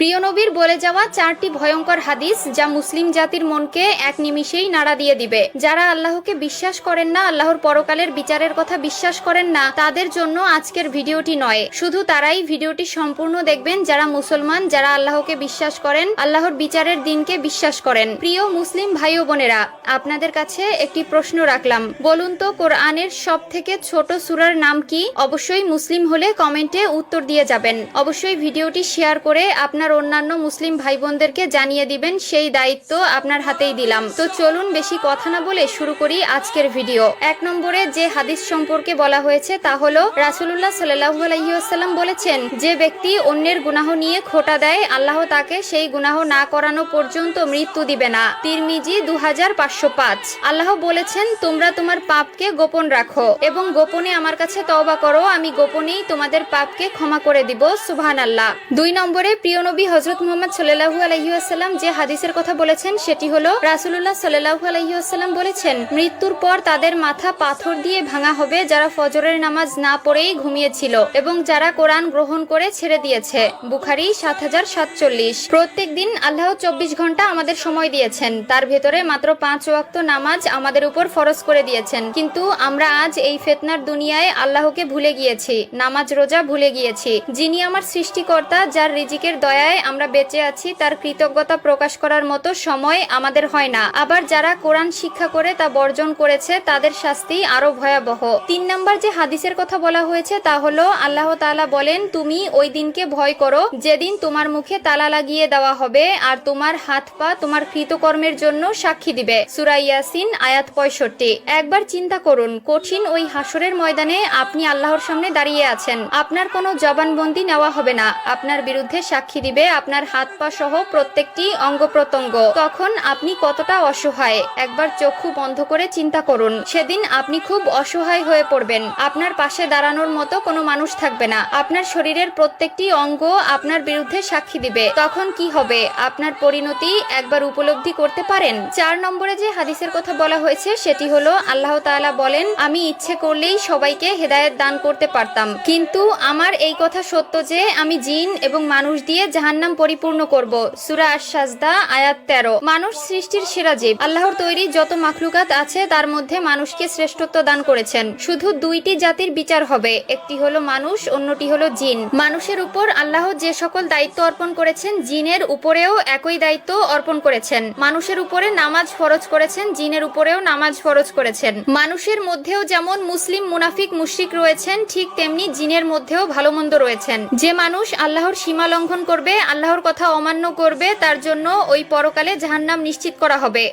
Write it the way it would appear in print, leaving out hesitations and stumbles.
প্রিয় নবীর বলে যাওয়া 4টি ভয়ঙ্কর হাদিস যা মুসলিম জাতির মনকে এক নিমিষেই নাড়া দিয়ে দিবে। যারা আল্লাহকে বিশ্বাস করেন না, আল্লাহর পরকালের বিচারের কথা বিশ্বাস করেন না, তাদের জন্য আজকের ভিডিওটি নয়। শুধু তারাই ভিডিওটি সম্পূর্ণ দেখবেন যারা মুসলমান, যারা আল্লাহকে বিশ্বাস করেন, আল্লাহর বিচারের দিনকে বিশ্বাস করেন। প্রিয় মুসলিম ভাই ও বোনেরা, আপনাদের কাছে একটি প্রশ্ন রাখলাম। বলুন তো, কোরআনের সব থেকে ছোট সূরার নাম কি? অবশ্যই মুসলিম হলে কমেন্টে উত্তর দিয়ে যাবেন। অবশ্যই ভিডিওটি শেয়ার করে আপনার অন্যান্য মুসলিম ভাই বোনদেরকে জানিয়ে দিবেন, সেই দায়িত্ব আপনার হাতেই দিলাম। তো চলুন বেশি কথা না বলে শুরু করি আজকের ভিডিও। 1 নম্বরে যে হাদিস সম্পর্কে বলা হয়েছে তা হলো রাসূলুল্লাহ সাল্লাল্লাহু আলাইহি ওয়াসাল্লাম বলেছেন, যে ব্যক্তি অন্যের গুনাহ নিয়ে খোঁটা দেয়, আল্লাহ তাকে সেই গুনাহ না করানো পর্যন্ত মৃত্যু দিবে না। তিরমিজি 2505। আল্লাহ বলেছেন, তোমরা তোমার পাপকে গোপন রাখো এবং গোপনে আমার কাছে তওবা করো, আমি গোপনেই তোমাদের পাপকে ক্ষমা করে দিব। সুবহানাল্লাহ। 2 নম্বরে প্রিয় নবী হযরত মুহাম্মদ সাল্লাল্লাহু আলাইহি ওয়াসাল্লাম যে হাদিসের কথা বলেছেন সেটি হলো রাসূলুল্লাহ সাল্লাল্লাহু আলাইহি ওয়াসাল্লাম বলেছেন, মৃত্যুর পর তাদের মাথা পাথর দিয়ে ভাঙা হবে যারা ফজরের নামাজ না পড়েই ঘুমিয়েছিল এবং যারা কোরআন গ্রহণ করে ছেড়ে দিয়েছে। বুখারী 7047। প্রত্যেক দিন আল্লাহ 24 ঘন্টা আমাদের সময় দিয়েছেন, তার ভেতরে মাত্র 5 ওয়াক্ত নামাজ আমাদের উপর ফরজ করে দিয়েছেন। কিন্তু আমরা আজ এই ফিতনার দুনিয়ায় আল্লাহকে ভুলে গিয়েছি, নামাজ রোজা ভুলে গিয়েছি। যিনি আমার সৃষ্টিকর্তা, যার রিজিকের দয়ায় আমরা বেঁচে আছি, তার কৃতজ্ঞতা প্রকাশ করার মতো সময় আমাদের হয় না। আবার যারা কোরআন শিক্ষা করে তা বর্জন করেছে, তাদের শাস্তি আরো ভয়াবহ। 3 নম্বর যে হাদিসের কথা বলা হয়েছে তা হলো আল্লাহ তাআলা বলেন, তুমি ওই দিনকে ভয় করো যেদিন তোমার মুখে তালা লাগিয়ে দেওয়া হবে আর তোমার হাত পা তোমার কৃতকর্মের জন্য সাক্ষী দিবে। সূরা ইয়াসিন আয়াত 65। একবার চিন্তা করুন, কঠিন ওই হাসরের ময়দানে আপনি আল্লাহর সামনে দাঁড়িয়ে আছেন, আপনার কোনো জবানবন্দি নেওয়া হবে না, আপনার বিরুদ্ধে সাক্ষী দিবে আপনার হাত পা সহ প্রত্যেকটি অঙ্গ প্রত্যঙ্গ। তখন আপনি কতটা অসহায় একবার চক্ষু বন্ধ করে চিন্তা করুন। সেদিন আপনি খুব অসহায় হয়ে পড়বেন, আপনার পাশে দাঁড়ানোর মতো কোনো মানুষ থাকবে না, আপনার শরীরের প্রত্যেকটি অঙ্গ আপনার বিরুদ্ধে সাক্ষী দিবে। তখন কি হবে আপনার পরিণতি একবার উপলব্ধি করতে পারেন? 4 নম্বরে যে হাদিসের কথা বলা হয়েছে সেটি হলো আল্লাহ তাআলা বলেন, আমি ইচ্ছে করলেই সবাইকে হেদায়েত দান করতে পারতাম, কিন্তু আমার এই কথা সত্য যে আমি জিন এবং মানুষ দিয়ে জাহান্নাম পরিপূর্ণ করব। সূরা আশ-সাজদা আয়াত 13। মানুষ সৃষ্টির সেরা জীব। আল্লাহর তৈরি যত মাখলুকাত আছে তার মধ্যে মানুষকে শ্রেষ্ঠত্ব দান করেছেন। শুধু 2টি জাতির বিচার হবে, একটি হলো মানুষ, অন্যটি হলো জিন। মানুষের উপর আল্লাহ যে সকল দায়িত্ব অর্পণ করেছেন, জিনের উপরেও একই দায়িত্ব অর্পণ করেছেন। মানুষের উপরে নামাজ ফরজ করেছেন, জিনের উপরেও নামাজ ফরজ করেছেন। মানুষের মধ্যেও যেমন মুসলিম, মুনাফিক, মুশরিক রয়েছেন, ঠিক তেমনি জিনের মধ্যেও ভালো মন্দ রয়েছেন। যে মানুষ আল্লাহর সীমা লঙ্ঘন করবে, আল্লাহর কথা অমান্য করবে, তার জন্য ওই পরকালে জাহান্নাম নিশ্চিত করা হবে।